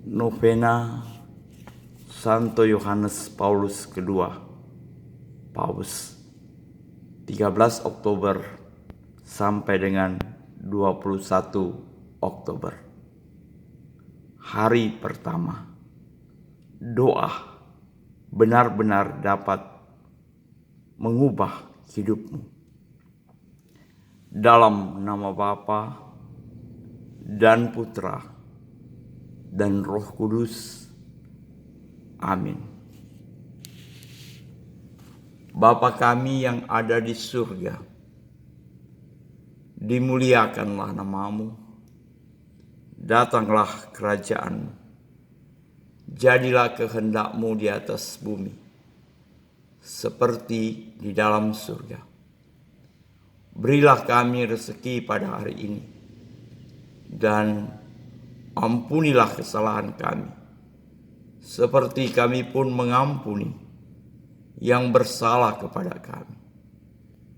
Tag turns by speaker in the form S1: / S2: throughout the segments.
S1: Novena Santo Yohanes Paulus II, Paus, 13 Oktober sampai dengan 21 Oktober. Hari pertama. Doa benar-benar dapat mengubah hidupmu. Dalam nama Bapa dan Putra dan Roh Kudus. Amin. Bapa kami yang ada di surga, dimuliakanlah namamu, datanglah kerajaanmu, jadilah kehendakmu di atas bumi, seperti di dalam surga. Berilah kami rezeki pada hari ini, dan ampunilah kesalahan kami, seperti kami pun mengampuni yang bersalah kepada kami.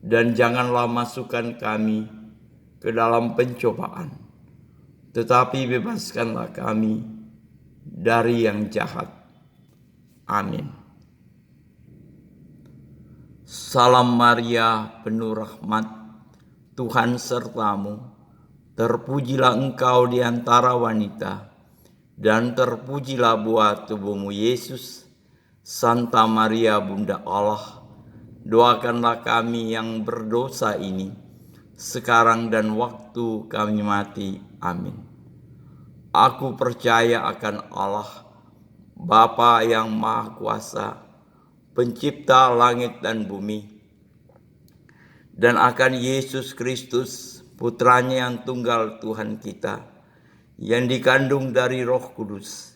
S1: Dan janganlah masukkan kami ke dalam pencobaan, tetapi bebaskanlah kami dari yang jahat. Amin. Salam Maria, penuh rahmat, Tuhan sertamu. Terpujilah engkau di antara wanita, dan terpujilah buah tubuhmu Yesus. Santa Maria Bunda Allah, doakanlah kami yang berdosa ini, sekarang dan waktu kami mati. Amin. Aku percaya akan Allah, Bapa yang Maha Kuasa, Pencipta langit dan bumi, dan akan Yesus Kristus, Putranya yang tunggal Tuhan kita, yang dikandung dari Roh Kudus,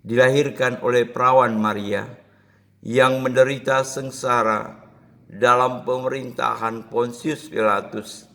S1: dilahirkan oleh perawan Maria, yang menderita sengsara dalam pemerintahan Pontius Pilatus,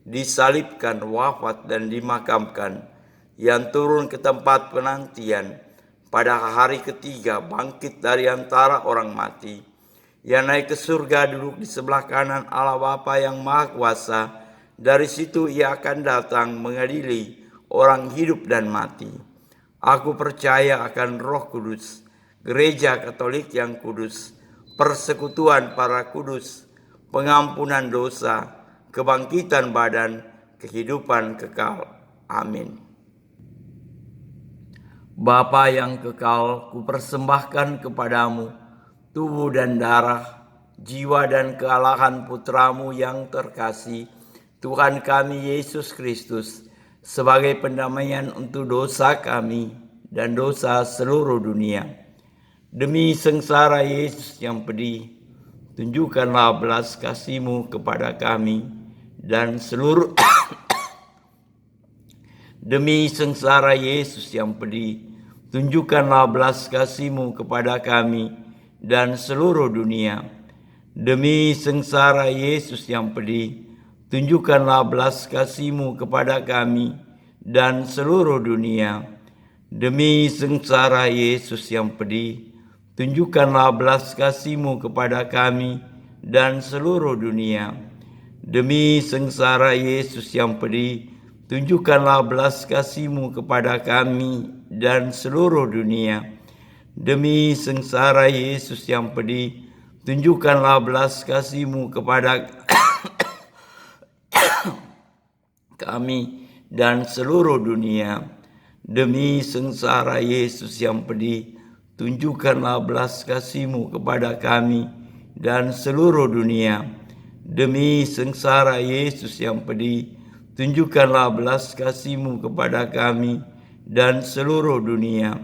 S1: disalibkan, wafat dan dimakamkan, yang turun ke tempat penantian, pada hari ketiga bangkit dari antara orang mati, yang naik ke surga, duduk di sebelah kanan Allah Bapa yang Maha Kuasa. Dari situ ia akan datang mengadili orang hidup dan mati. Aku percaya akan Roh Kudus, Gereja Katolik yang kudus, persekutuan para kudus, pengampunan dosa, kebangkitan badan, kehidupan kekal. Amin. Bapa yang kekal, kupersembahkan kepadamu tubuh dan darah, jiwa dan kealahan Putramu yang terkasih, Tuhan kami Yesus Kristus, sebagai pendamaian untuk dosa kami dan dosa seluruh dunia. Demi sengsara Yesus yang pedih, tunjukkanlah belas kasih-Mu kepada kami dan seluruh Demi sengsara Yesus yang pedih, tunjukkanlah belas kasih-Mu kepada kami dan seluruh dunia. Demi sengsara Yesus yang pedih, tunjukkanlah belas kasih-Mu kepada kami dan seluruh dunia. Demi sengsara Yesus yang pedih, tunjukkanlah belas kasih-Mu kepada kami dan seluruh dunia. Demi sengsara Yesus yang pedih, tunjukkanlah belas kasih-Mu kepada kami dan seluruh dunia. Demi sengsara Yesus yang pedih, tunjukkanlah belas kasih-Mu kepada kami dan seluruh dunia. Demi sengsara Yesus yang pedih, tunjukkanlah belas kasih-Mu kepada kami dan seluruh dunia. Demi sengsara Yesus yang pedih, tunjukkanlah belas kasih-Mu kepada kami dan seluruh dunia.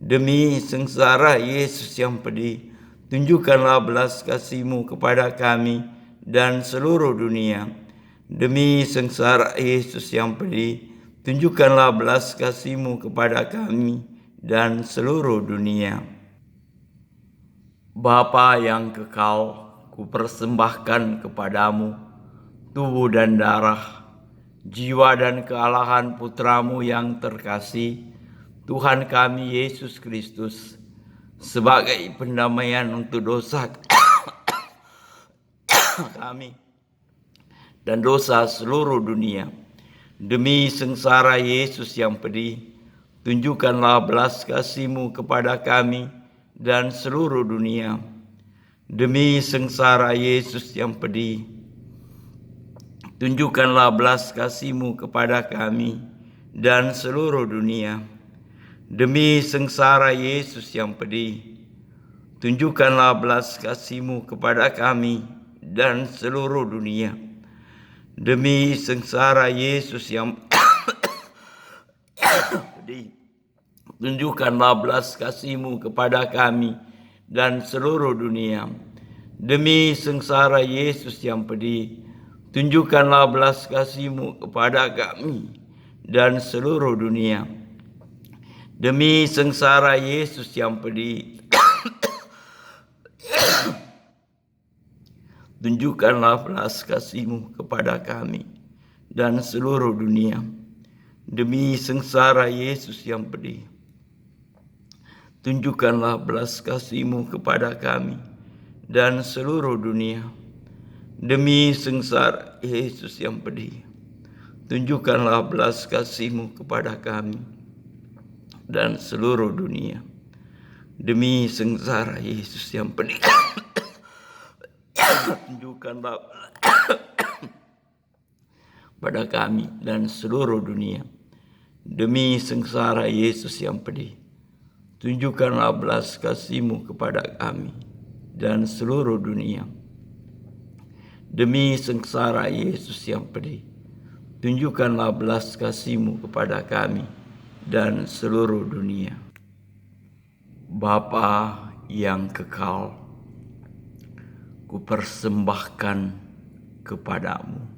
S1: Demi sengsara Yesus yang pedih, tunjukkanlah belas kasih-Mu kepada kami dan seluruh dunia. Demi sengsara Yesus yang pedih, tunjukkanlah belas kasih-Mu kepada kami dan seluruh dunia. Bapa yang kekal, kupersembahkan kepadamu tubuh dan darah, jiwa dan kealahan Putramu yang terkasih, Tuhan kami Yesus Kristus, sebagai pendamaian untuk dosa kami dan dosa seluruh dunia. Demi sengsara Yesus yang pedih, Tunjukkanlah belas kasih-Mu kepada kami dan seluruh dunia. Demi sengsara Yesus yang pedih, tunjukkanlah belas kasih-Mu kepada kami dan seluruh dunia. Demi sengsara Yesus yang pedih, tunjukkanlah belas kasih-Mu kepada kami dan seluruh dunia. Demi sengsara Yesus yang pedih, tunjukkanlah belas kasih-Mu kepada kami dan seluruh dunia. Demi sengsara Yesus yang pedih, tunjukkanlah belas kasih-Mu kepada kami dan seluruh dunia. Demi sengsara Yesus yang pedih, tunjukkanlah belas kasih-Mu kepada kami dan seluruh dunia. Demi sengsara Yesus yang pedih, tunjukkanlah belas kasih-Mu kepada kami dan seluruh dunia. Demi sengsara Yesus yang pedih, tunjukkanlah belas kasih-Mu kepada kami dan seluruh dunia. Demi sengsara Yesus yang pedih, tunjukkanlah pada kami dan seluruh dunia. Demi sengsara Yesus yang pedih, tunjukkanlah belas kasih-Mu kepada kami dan seluruh dunia. Demi sengsara Yesus yang pedih, tunjukkanlah belas kasih-Mu kepada kami dan seluruh dunia. Bapa yang kekal, kupersembahkan kepadamu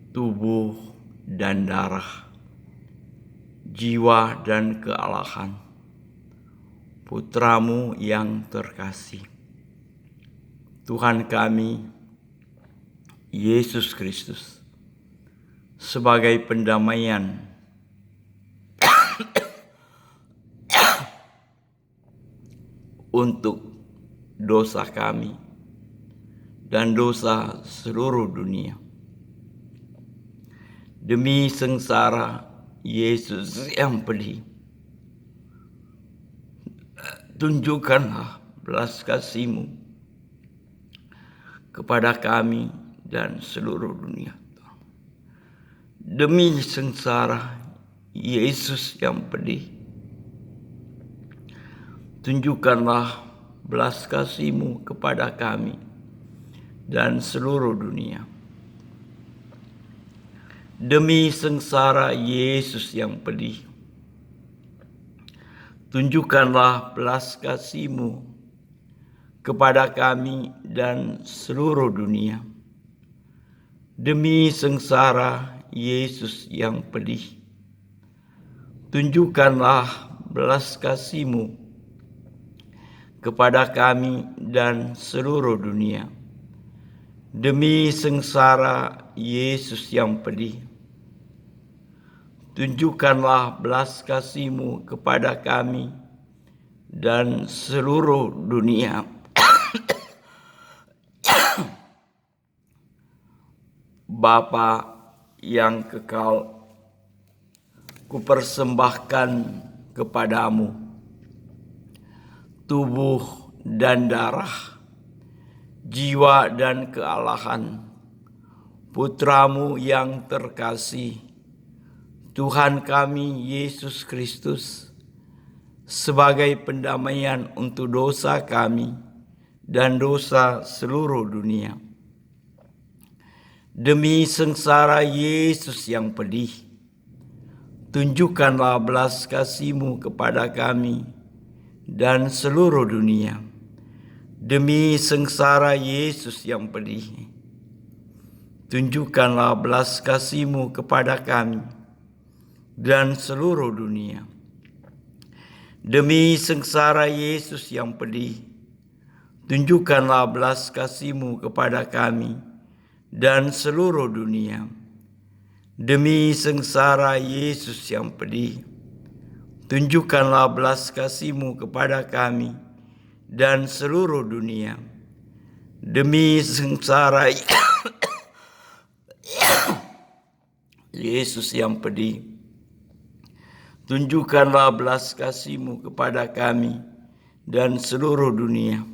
S1: tubuh dan darah, jiwa dan kealahan Putra-Mu yang terkasih, Tuhan kami Yesus Kristus, sebagai pendamaian untuk dosa kami dan dosa seluruh dunia. Demi sengsara Yesus yang pedih, tunjukkanlah belas kasih-Mu kepada kami dan seluruh dunia. Demi sengsara Yesus yang pedih, tunjukkanlah belas kasih-Mu kepada kami dan seluruh dunia. Demi sengsara Yesus yang pedih, tunjukkanlah belas kasih-Mu kepada kami dan seluruh dunia. Demi sengsara Yesus yang pedih, tunjukkanlah belas kasih-Mu kepada kami dan seluruh dunia. Demi sengsara Yesus yang pedih, tunjukkanlah belas kasih-Mu kepada kami dan seluruh dunia. Bapa yang kekal, kupersembahkan kepadamu tubuh dan darah, jiwa dan kealahan Putra-Mu yang terkasih, Tuhan kami Yesus Kristus, sebagai pendamaian untuk dosa kami dan dosa seluruh dunia. Demi sengsara Yesus yang pedih, tunjukkanlah belas kasih-Mu kepada kami dan seluruh dunia. Demi sengsara Yesus yang pedih, tunjukkanlah belas kasih-Mu kepada kami dan seluruh dunia. Demi sengsara Yesus yang pedih, tunjukkanlah belas kasih-Mu kepada kami dan seluruh dunia. Demi sengsara Yesus yang pedih, tunjukkanlah belas kasih-Mu kepada kami dan seluruh dunia. Demi sengsara Yesus yang pedih, Tunjukkanlah belas kasih-Mu kepada kami dan seluruh dunia.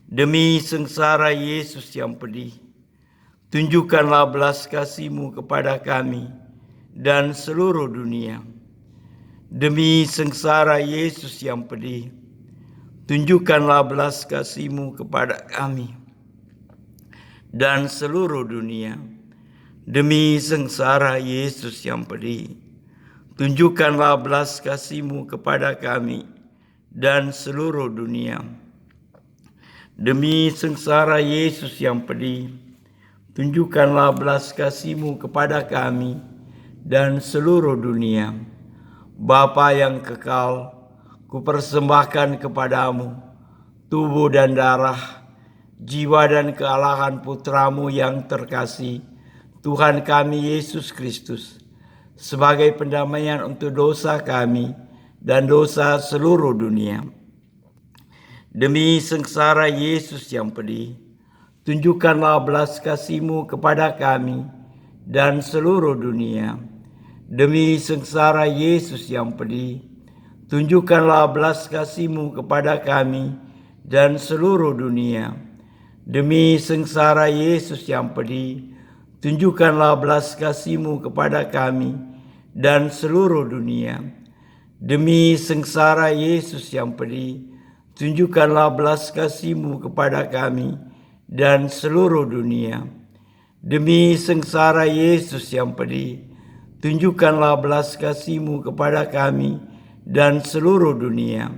S1: Demi sengsara Yesus yang pedih, tunjukkanlah belas kasih-Mu kepada kami dan seluruh dunia. Demi sengsara Yesus yang pedih, tunjukkanlah belas kasih-Mu kepada kami dan seluruh dunia. Demi sengsara Yesus yang pedih, tunjukkanlah belas kasih-Mu kepada kami dan seluruh dunia. Demi sengsara Yesus yang pedih, tunjukkanlah belas kasih-Mu kepada kami dan seluruh dunia. Bapa yang kekal, kupersembahkan kepadamu tubuh dan darah, jiwa dan kealahan Putra-Mu yang terkasih, Tuhan kami Yesus Kristus, sebagai pendamaian untuk dosa kami dan dosa seluruh dunia. Demi sengsara Yesus yang pedih, tunjukkanlah belas kasih-Mu kepada kami dan seluruh dunia. Demi sengsara Yesus yang pedih, tunjukkanlah belas kasih-Mu kepada kami dan seluruh dunia. Demi sengsara Yesus yang pedih, tunjukkanlah belas kasih-Mu kepada kami dan seluruh dunia. Demi sengsara Yesus yang pedih, tunjukkanlah belas kasih-Mu kepada kami dan seluruh dunia. Demi sengsara Yesus yang pedih, tunjukkanlah belas kasih-Mu kepada kami dan seluruh dunia.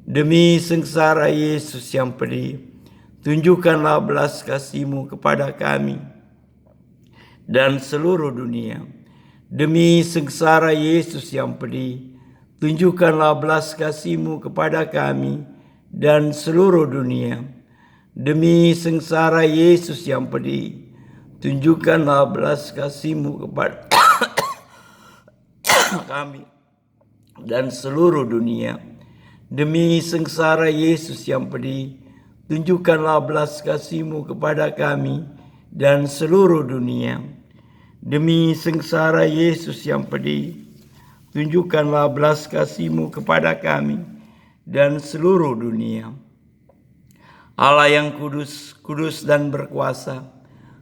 S1: Demi sengsara Yesus yang pedih, tunjukkanlah belas kasih-Mu kepada kami dan seluruh dunia. Demi sengsara Yesus yang pedih, tunjukkanlah belas kasih-Mu kepada kami dan seluruh dunia. Demi sengsara Yesus yang pedih, tunjukkanlah belas kasih-Mu kepada kami dan seluruh dunia. Demi sengsara Yesus yang pedih, tunjukkanlah belas kasih-Mu kepada kami dan seluruh dunia. Demi sengsara Yesus yang pedih, tunjukkanlah belas kasih-Mu kepada kami dan seluruh dunia. Allah yang kudus, kudus dan berkuasa,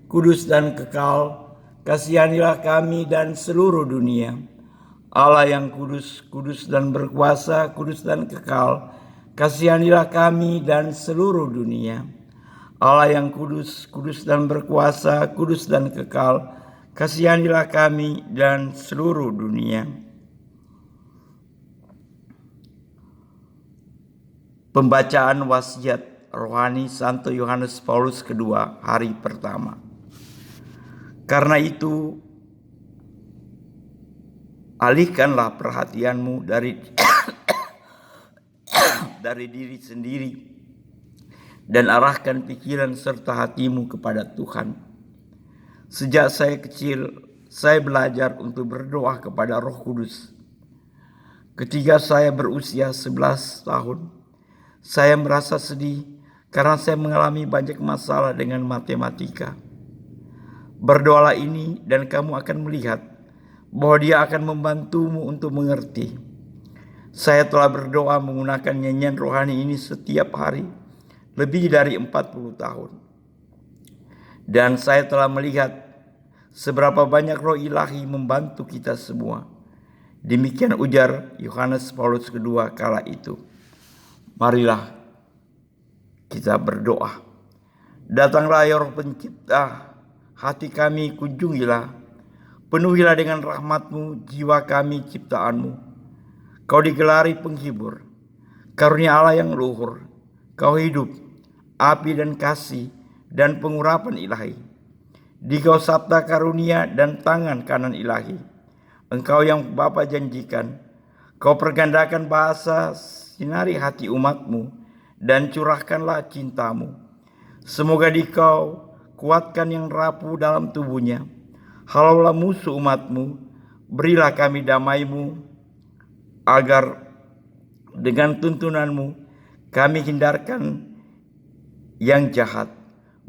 S1: kudus dan kekal, kasihanilah kami dan seluruh dunia. Allah yang kudus, kudus dan berkuasa, kudus dan kekal, kasihanilah kami dan seluruh dunia. Allah yang kudus, kudus dan berkuasa, kudus dan kekal, kasihanilah kami dan seluruh dunia. Pembacaan wasiat rohani Santo Yohanes Paulus II, hari pertama. Karena itu, alihkanlah perhatianmu dari diri sendiri dan arahkan pikiran serta hatimu kepada Tuhan. Sejak saya kecil, saya belajar untuk berdoa kepada Roh Kudus. Ketika saya berusia 11 tahun, saya merasa sedih karena saya mengalami banyak masalah dengan matematika. Berdoalah ini dan kamu akan melihat bahwa Dia akan membantumu untuk mengerti. Saya telah berdoa menggunakan nyanyian rohani ini setiap hari lebih dari 40 tahun. Dan saya telah melihat seberapa banyak roh ilahi membantu kita semua. Demikian ujar Yohanes Paulus II kala itu. Marilah kita berdoa. Datanglah ya Roh Pencipta, hati kami kunjungilah. Penuhilah dengan rahmat-Mu jiwa kami ciptaan-Mu. Kau digelari penghibur, karunia Allah yang luhur. Kau hidup, api dan kasih dan pengurapan ilahi. Dikau sabda karunia dan tangan kanan ilahi. Engkau yang Bapa janjikan, Kau pergandakan bahasa, sinari hati umat-Mu, dan curahkanlah cinta-Mu. Semoga Dikau kuatkan yang rapuh dalam tubuhnya. Halaulah musuh umat-Mu, berilah kami damai-Mu, agar dengan tuntunan-Mu kami hindarkan yang jahat.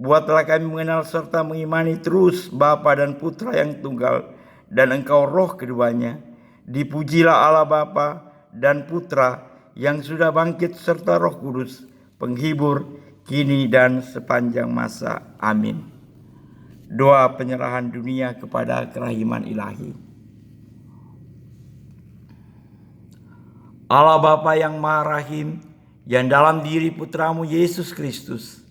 S1: Buatlah kami mengenal serta mengimani terus Bapa dan Putra yang tunggal, dan Engkau Roh keduanya. Dipujilah Allah Bapa dan Putra yang sudah bangkit serta Roh Kudus, penghibur kini dan sepanjang masa. Amin. Doa penyerahan dunia kepada kerahiman ilahi. Allah Bapa yang Maha Rahim, yang dalam diri Putramu Yesus Kristus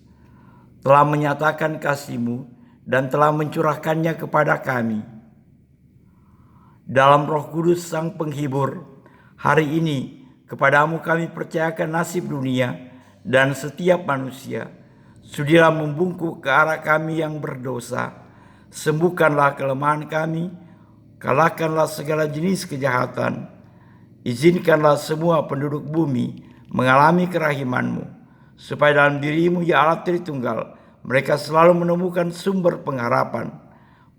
S1: telah menyatakan kasih-Mu dan telah mencurahkannya kepada kami. Dalam Roh Kudus Sang Penghibur, hari ini kepadamu kami percayakan nasib dunia dan setiap manusia. Sudilah membungkuk ke arah kami yang berdosa. Sembuhkanlah kelemahan kami, kalahkanlah segala jenis kejahatan. Izinkanlah semua penduduk bumi mengalami kerahiman-Mu, supaya dalam diri-Mu ya Allah Tritunggal, mereka selalu menemukan sumber pengharapan.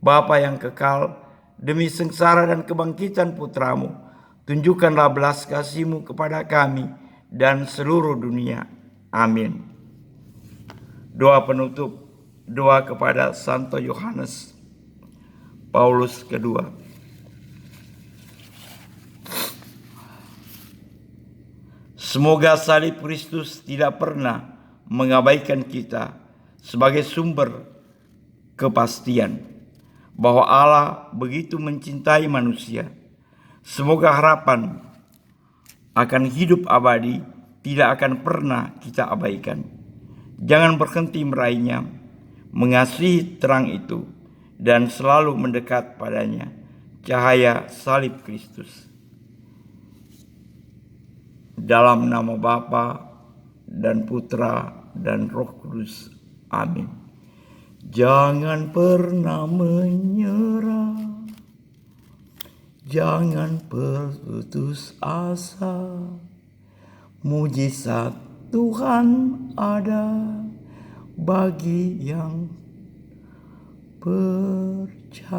S1: Bapa yang kekal, demi sengsara dan kebangkitan Putra-Mu, tunjukkanlah belas kasih-Mu kepada kami dan seluruh dunia. Amin. Doa penutup, doa kepada Santo Yohanes Paulus II. Semoga salib Kristus tidak pernah mengabaikan kita sebagai sumber kepastian bahwa Allah begitu mencintai manusia. Semoga harapan akan hidup abadi tidak akan pernah kita abaikan. Jangan berhenti meraihnya, mengasihi terang itu, dan selalu mendekat padanya, cahaya salib Kristus. Dalam nama Bapa dan Putra dan Roh Kudus. Amin. Jangan pernah menyerah, jangan putus asa. Mujizat Tuhan ada bagi yang percaya.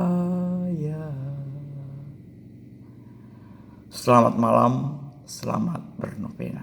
S1: Selamat malam, selamat bernovena.